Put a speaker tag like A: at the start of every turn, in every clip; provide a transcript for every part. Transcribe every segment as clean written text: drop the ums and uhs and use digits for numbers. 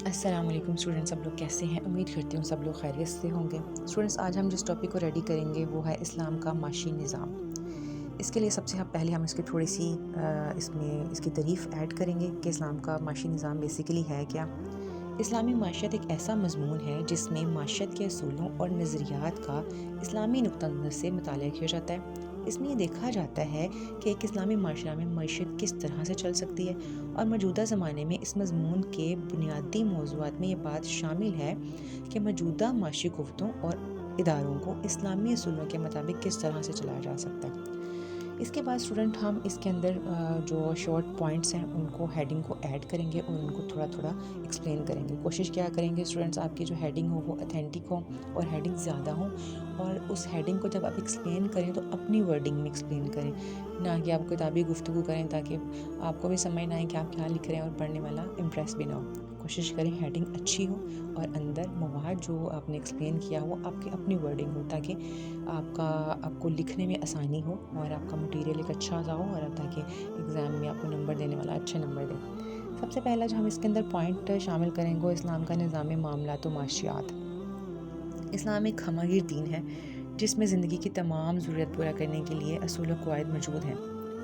A: السلام علیکم اسٹوڈنٹس، سب لوگ کیسے ہیں؟ امید کرتی ہوں سب لوگ خیریت سے ہوں گے۔ اسٹوڈنٹس، آج ہم جس ٹاپک کو ریڈی کریں گے وہ ہے اسلام کا معاشی نظام۔ اس کے لیے سب سے پہلے ہم اس کی تھوڑی سی اس کی تعریف ایڈ کریں گے کہ اسلام کا معاشی نظام بیسیکلی ہے کیا۔ اسلامی معیشت ایک ایسا مضمون ہے جس میں معیشت کے اصولوں اور نظریات کا اسلامی نقطہ نظر سے مطالعہ کیا جاتا ہے۔ اس میں یہ دیکھا جاتا ہے کہ ایک اسلامی معاشرہ میں معیشت کس طرح سے چل سکتی ہے، اور موجودہ زمانے میں اس مضمون کے بنیادی موضوعات میں یہ بات شامل ہے کہ موجودہ معاشی قوتوں اور اداروں کو اسلامی اصولوں کے مطابق کس طرح سے چلایا جا سکتا ہے۔ اس کے بعد اسٹوڈنٹ ہم اس کے اندر جو شارٹ پوائنٹس ہیں ان کو ہیڈنگ کو ایڈ کریں گے اور ان کو تھوڑا تھوڑا ایکسپلین کریں گے۔ کوشش کیا کریں گے اسٹوڈنٹس آپ کی جو ہیڈنگ ہو وہ اتھینٹک ہو اور ہیڈنگ زیادہ ہوں، اور اس ہیڈنگ کو جب آپ ایکسپلین کریں تو اپنی ورڈنگ میں ایکسپلین کریں، نہ کہ آپ کتابی گفتگو کریں تاکہ آپ کو بھی سمجھ نہ آئے کہ آپ کیا لکھ رہے ہیں اور پڑھنے والا امپریس بھی نہ ہو۔ کوشش کریں ہیڈنگ اچھی ہو اور اندر مواد جو آپ نے ایکسپلین کیا ہو آپ کی اپنی ورڈنگ ہو، تاکہ آپ کو لکھنے میں آسانی ہو اور آپ کا مٹیریل ایک اچھا سا ہو، اور تاکہ ایگزام میں آپ کو نمبر دینے والا اچھے نمبر دے۔ سب سے پہلا جو ہم اس کے اندر پوائنٹ شامل کریں گے اسلام کا نظام معاملات و معاشیات۔ اسلام ایک ہمہ گیر دین ہے جس میں زندگی کی تمام ضرورت پورا کرنے کے لیے اصول و قواعد موجود ہیں،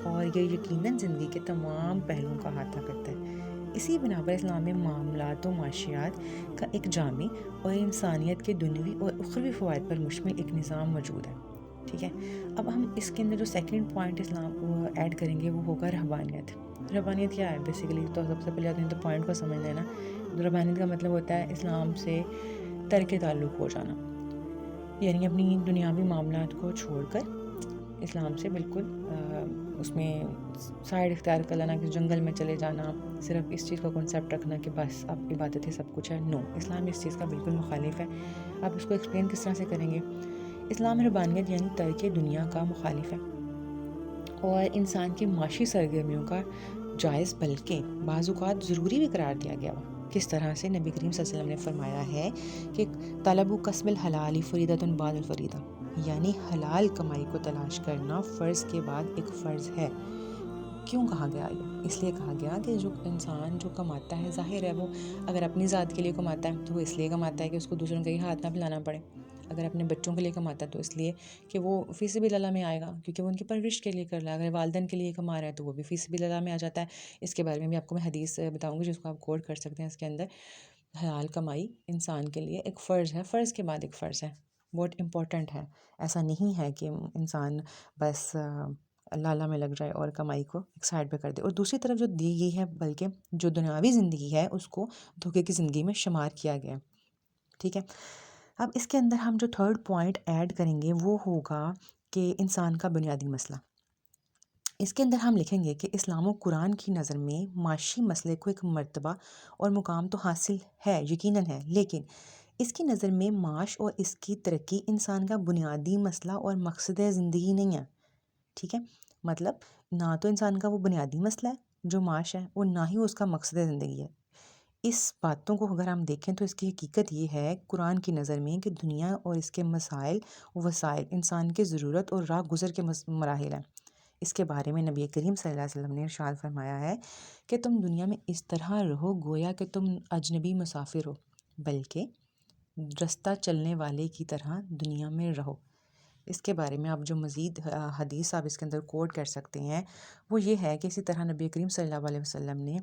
A: اور یہ یقیناً زندگی کے تمام پہلوؤں کا احاطہ کرتا ہے۔ اسی بنا پر اسلام میں معاملات و معاشیات کا ایک جامع اور انسانیت کے دنیوی اور اخروی فوائد پر مشتمل ایک نظام موجود ہے۔ ٹھیک ہے، اب ہم اس کے اندر جو سیکنڈ پوائنٹ اسلام کو ایڈ کریں گے وہ ہوگا رہبانیت۔ رہبانیت کیا ہے؟ بیسیکلی تو سب سے پہلے تو پوائنٹ کو سمجھ لینا۔ رہبانیت کا مطلب ہوتا ہے اسلام سے ترک تعلق ہو جانا، یعنی اپنی دنیاوی معاملات کو چھوڑ کر اسلام سے بالکل اس میں سائڈ اختیار کر لینا، کہ جنگل میں چلے جانا، صرف اس چیز کا کنسیپٹ رکھنا کہ بس اب عبادت ہے سب کچھ ہے۔ نو، اسلام اس چیز کا بالکل مخالف ہے۔ آپ اس کو ایکسپلین کس طرح سے کریں گے؟ اسلام رہبانیت یعنی ترک دنیا کا مخالف ہے اور انسان کی معاشی سرگرمیوں کا جائز بلکہ بعض اوقات ضروری بھی قرار دیا گیا ہوا۔ کس طرح سے؟ نبی کریم صلی اللہ علیہ وسلم نے فرمایا ہے کہ طلب کسب الحلال فریضۃ بعد الفریضہ، یعنی حلال کمائی کو تلاش کرنا فرض کے بعد ایک فرض ہے۔ کیوں کہا گیا یہ؟ اس لیے کہا گیا کہ جو انسان جو کماتا ہے، ظاہر ہے وہ اگر اپنی ذات کے لیے کماتا ہے تو وہ اس لیے کماتا ہے کہ اس کو دوسروں کے ہاتھ نہ پھیلانا پڑے۔ اگر اپنے بچوں کے لیے کماتا ہے تو اس لیے کہ وہ فی سبیل اللہ میں آئے گا، کیونکہ وہ ان کی پرورش کے لیے کر رہا ہے۔ اگر والدین کے لیے کما رہا ہے تو وہ بھی فی سبیل اللہ میں آ جاتا ہے۔ اس کے بارے میں بھی آپ کو میں حدیث بتاؤں گی جس کو آپ کوٹ کر سکتے ہیں۔ اس کے اندر حلال کمائی انسان کے لیے ایک فرض ہے، فرض کے بعد ایک فرض ہے، بہت امپورٹنٹ ہے۔ ایسا نہیں ہے کہ انسان بس اللہ میں لگ جائے اور کمائی کو ایک سائڈ پہ کر دے، اور دوسری طرف جو دی گئی ہے بلکہ جو دنیاوی زندگی ہے اس کو دھوکے کی زندگی میں شمار کیا گیا۔ ٹھیک ہے، اب اس کے اندر ہم جو تھرڈ پوائنٹ ایڈ کریں گے وہ ہوگا کہ انسان کا بنیادی مسئلہ۔ اس کے اندر ہم لکھیں گے کہ اسلام و قرآن کی نظر میں معاشی مسئلے کو ایک مرتبہ اور مقام تو حاصل ہے، یقیناً ہے، لیکن اس کی نظر میں معاش اور اس کی ترقی انسان کا بنیادی مسئلہ اور مقصد زندگی نہیں ہے۔ ٹھیک ہے، مطلب نہ تو انسان کا وہ بنیادی مسئلہ ہے جو معاش ہے، اور نہ ہی اس کا مقصد زندگی ہے۔ اس باتوں کو اگر ہم دیکھیں تو اس کی حقیقت یہ ہے قرآن کی نظر میں کہ دنیا اور اس کے مسائل وسائل انسان کے ضرورت اور راہ گزر کے مراحل ہیں۔ اس کے بارے میں نبی کریم صلی اللہ علیہ وسلم نے ارشاد فرمایا ہے کہ تم دنیا میں اس طرح رہو گویا کہ تم اجنبی مسافر ہو، بلکہ رستہ چلنے والے کی طرح دنیا میں رہو۔ اس کے بارے میں آپ جو مزید حدیث آپ اس کے اندر کوٹ کر سکتے ہیں وہ یہ ہے کہ اسی طرح نبی کریم صلی اللہ علیہ وسلم نے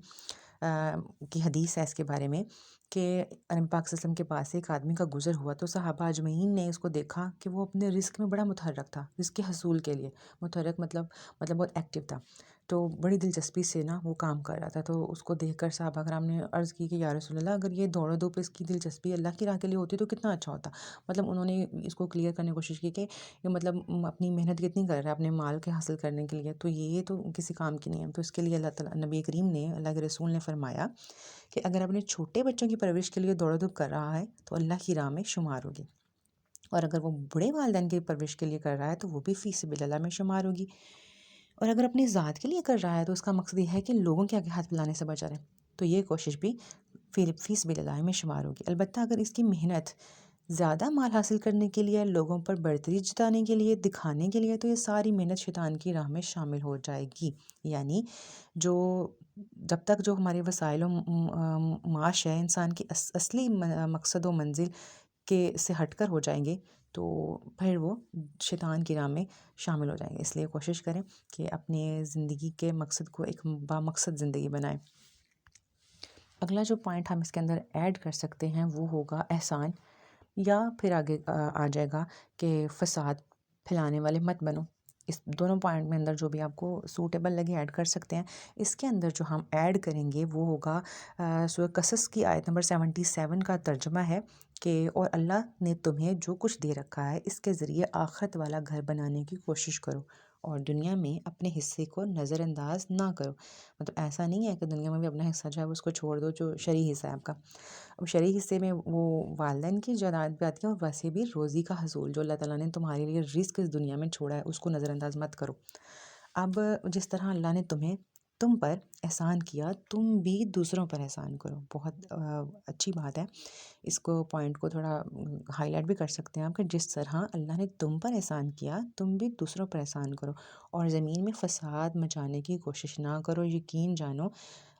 A: کی حدیث ہے اس کے بارے میں کہ نبی پاک صلی اللہ علیہ وسلم کے پاس ایک آدمی کا گزر ہوا تو صحابہ اجمعین نے اس کو دیکھا کہ وہ اپنے رزق میں بڑا متحرک تھا، رزق کے حصول کے لیے متحرک، مطلب بہت ایکٹیو تھا، تو بڑی دلچسپی سے نا وہ کام کر رہا تھا۔ تو اس کو دیکھ کر صحابہ کرام نے عرض کی کہ یا رسول اللہ، اگر یہ دوڑ و دھوپ اس کی دلچسپی اللہ کی راہ کے لیے ہوتی تو کتنا اچھا ہوتا۔ مطلب انہوں نے اس کو کلیئر کرنے کی کوشش کی کہ یہ مطلب اپنی محنت کتنی کر رہا ہے اپنے مال کے حاصل کرنے کے لیے، تو یہ تو کسی کام کی نہیں ہے۔ تو اس کے لیے اللہ تعالیٰ نبی کریم نے، اللہ کے رسول نے فرمایا کہ اگر اپنے چھوٹے بچوں کی پرورش کے لیے دوڑ و دھوپ کر رہا ہے تو اللہ کی راہ میں شمار ہوگی، اور اگر وہ بڑے والدین کی پرورش کے لیے کر رہا ہے تو وہ بھی فی سبیل اللہ میں شمار ہوگی، اور اگر اپنی ذات کے لیے کر رہا ہے تو اس کا مقصد یہ ہے کہ لوگوں کے آگے ہاتھ پھیلانے سے بچا رہے، تو یہ کوشش بھی فی سبیل اللہ میں شمار ہوگی۔ البتہ اگر اس کی محنت زیادہ مال حاصل کرنے کے لیے، لوگوں پر برتری جتانے کے لیے، دکھانے کے لیے، تو یہ ساری محنت شیطان کی راہ میں شامل ہو جائے گی۔ یعنی جو جب تک جو ہمارے وسائل و معاش ہے انسان کی اصلی مقصد و منزل کے سے ہٹ کر ہو جائیں گے، تو پھر وہ شیطان کی راہ میں شامل ہو جائیں گے۔ اس لیے کوشش کریں کہ اپنے زندگی کے مقصد کو ایک بامقصد زندگی بنائیں۔ اگلا جو پوائنٹ ہم اس کے اندر ایڈ کر سکتے ہیں وہ ہوگا احسان، یا پھر آگے آ جائے گا کہ فساد پھیلانے والے مت بنو۔ اس دونوں پوائنٹ میں اندر جو بھی آپ کو سوٹیبل لگے ایڈ کر سکتے ہیں۔ اس کے اندر جو ہم ایڈ کریں گے وہ ہوگا سورہ قصص کی آیت نمبر 77 کا ترجمہ ہے کہ اور اللہ نے تمہیں جو کچھ دے رکھا ہے اس کے ذریعے آخرت والا گھر بنانے کی کوشش کرو اور دنیا میں اپنے حصے کو نظر انداز نہ کرو۔ مطلب ایسا نہیں ہے کہ دنیا میں بھی اپنا حصہ جو ہے اس کو چھوڑ دو جو شرعی حصہ ہے آپ کا۔ اب شرعی حصے میں وہ والدین کی جائیداد بھی آتی ہے، اور ویسے بھی روزی کا حصول جو اللہ تعالیٰ نے تمہارے لیے رزق اس دنیا میں چھوڑا ہے اس کو نظر انداز مت کرو۔ اب جس طرح اللہ نے تم پر احسان کیا، تم بھی دوسروں پر احسان کرو۔ بہت اچھی بات ہے، اس کو پوائنٹ کو تھوڑا ہائی لائٹ بھی کر سکتے ہیں آپ کہ جس طرح اللہ نے تم پر احسان کیا تم بھی دوسروں پر احسان کرو، اور زمین میں فساد مچانے کی کوشش نہ کرو۔ یقین جانو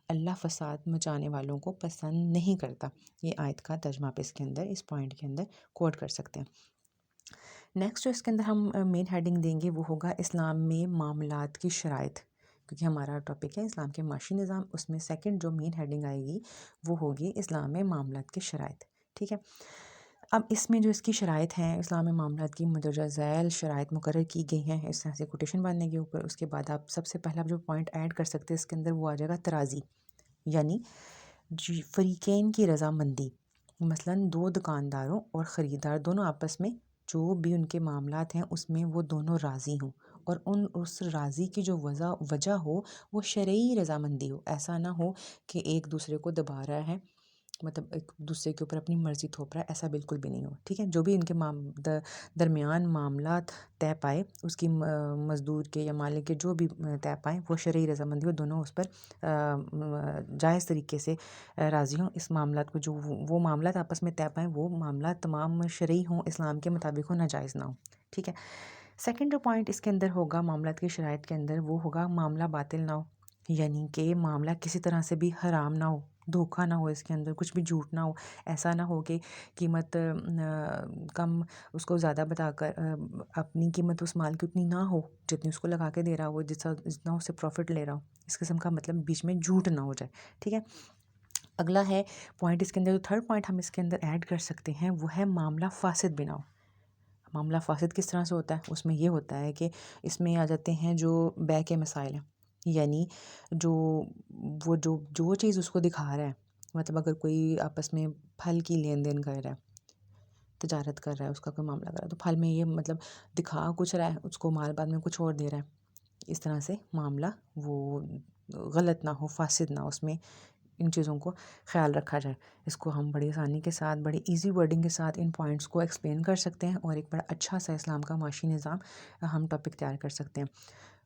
A: اللہ فساد مچانے والوں کو پسند نہیں کرتا۔ یہ آیت کا ترجمہ آپ اس کے اندر اس پوائنٹ کے اندر کوٹ کر سکتے ہیں۔ نیکسٹ جو اس کے اندر ہم مین ہیڈنگ دیں گے وہ ہوگا اسلام میں معاملات کی شرائط، کیونکہ ہمارا ٹاپک ہے اسلام کے معاشی نظام۔ اس میں سیکنڈ جو مین ہیڈنگ آئے گی وہ ہوگی اسلام میں معاملات کی شرائط، ٹھیک ہے۔ اب اس میں جو اس کی شرائط ہیں، اسلام میں معاملات کی مندرجہ ذیل شرائط مقرر کی گئی ہیں اس طرح سے کوٹیشن باندھنے کے اوپر۔ اس کے بعد آپ سب سے پہلا جو پوائنٹ ایڈ کر سکتے ہیں اس کے اندر وہ آ جائے گا ترازی، یعنی فریقین کی رضامندی۔ مثلاً دو دکانداروں اور خریدار دونوں آپس میں جو بھی ان کے معاملات ہیں اس میں وہ دونوں راضی ہوں، اور اس راضی کی جو وجہ ہو وہ شرعی رضامندی ہو۔ ایسا نہ ہو کہ ایک دوسرے کو دبا رہا ہے، مطلب ایک دوسرے کے اوپر اپنی مرضی تھوپ رہا ہے، ایسا بالکل بھی نہیں ہو، ٹھیک ہے۔ جو بھی ان کے درمیان معاملات طے پائے، اس کی مزدور کے یا مالک کے جو بھی طے پائیں وہ شرعی رضامندی ہو، دونوں اس پر جائز طریقے سے راضی ہوں۔ اس معاملات کو جو وہ معاملات آپس میں طے پائیں وہ معاملات تمام شرعی ہوں، اسلام کے مطابق ہوں، ناجائز نہ ہوں، ٹھیک ہے۔ سیکنڈ جو پوائنٹ اس کے اندر ہوگا معاملات کی شرائط کے اندر وہ ہوگا معاملہ باطل نہ ہو، یعنی کہ معاملہ کسی طرح سے بھی حرام نہ ہو، دھوکہ نہ ہو، اس کے اندر کچھ بھی جھوٹ نہ ہو۔ ایسا نہ ہو کہ قیمت کم اس کو زیادہ بتا کر اپنی قیمت اس مال کی اتنی نہ ہو جتنی اس کو لگا کے دے رہا ہو، جتنا اس سے پروفٹ لے رہا ہو، اس قسم کا مطلب بیچ میں جھوٹ نہ ہو جائے، ٹھیک ہے۔ اگلا ہے پوائنٹ اس کے اندر جو تھرڈ پوائنٹ ہم اس کے اندر ایڈ کر سکتے ہیں وہ ہے معاملہ فاسد بنا ہو۔ معاملہ فاسد کس طرح سے ہوتا ہے؟ اس میں یہ ہوتا ہے کہ اس میں آ جاتے ہیں جو بیع کے مسائل ہیں، یعنی جو چیز اس کو دکھا رہا ہے، مطلب اگر کوئی آپس میں پھل کی لین دین کر رہا ہے، تجارت کر رہا ہے، اس کا کوئی معاملہ کر رہا ہے، تو پھل میں یہ مطلب دکھا کچھ رہا ہے، اس کو مال بعد میں کچھ اور دے رہا ہے، اس طرح سے معاملہ وہ غلط نہ ہو، فاسد نہ ہو، اس میں ان چیزوں کو خیال رکھا جائے۔ اس کو ہم بڑی آسانی کے ساتھ بڑی ایزی ورڈنگ کے ساتھ ان پوائنٹس کو ایکسپلین کر سکتے ہیں، اور ایک بڑا اچھا سا اسلام کا معاشی نظام ہم ٹاپک تیار کر سکتے ہیں۔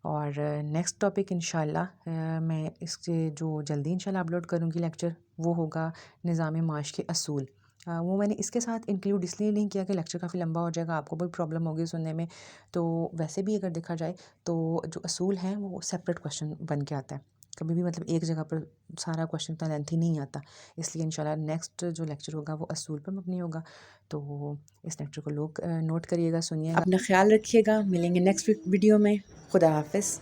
A: اور نیکسٹ ٹاپک انشاءاللہ میں اس سے جو جلدی انشاءاللہ اپلوڈ کروں گی لیکچر وہ ہوگا نظام معاش کے اصول۔ وہ میں نے اس کے ساتھ انکلیوڈ اس لیے نہیں کیا کہ لیکچر کافی لمبا ہو جائے گا، آپ کو بڑی پرابلم ہوگی سننے میں، تو ویسے بھی اگر دیکھا جائے تو جو اصول ہیں وہ سیپریٹ کویشچن بن کے آتا ہے، کبھی بھی مطلب ایک جگہ پر سارا کویشچن اتنا لینتھی نہیں آتا۔ اس لیے انشاءاللہ نیکسٹ جو لیکچر ہوگا وہ اصول پر مبنی ہوگا، تو اس لیکچر کو لوگ نوٹ کریے گا، سنیے گا، اپنا خیال رکھیے گا۔ ملیں گے نیکسٹ ویڈیو میں۔ خدا حافظ۔